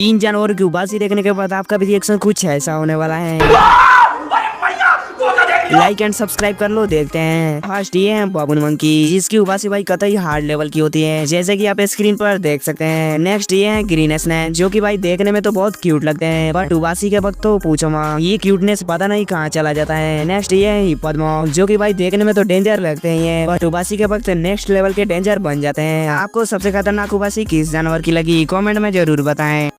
तीन जानवर की उबासी देखने के बाद आपका भी रिएक्शन कुछ ऐसा होने वाला है। लाइक एंड सब्सक्राइब कर लो, देखते हैं। फर्स्ट ये है बाबून मंकी, जिसकी उबासी भाई कतई हार्ड लेवल की होती है, जैसे कि आप स्क्रीन पर देख सकते हैं। नेक्स्ट ये है ग्रीन स्नैक, जो कि भाई देखने में तो बहुत क्यूट लगते हैं, बट उबासी के वक्त तो पूछो माँ, ये क्यूटनेस पता नहीं कहाँ चला जाता है। नेक्स्ट ये है हिप्पोपोटामस, जो कि भाई देखने में तो डेंजर लगते हैं, बट उबासी के वक्त नेक्स्ट लेवल के डेंजर बन जाते हैं। आपको सबसे खतरनाक उबासी किस जानवर की लगी, कॉमेंट में जरूर बताएं।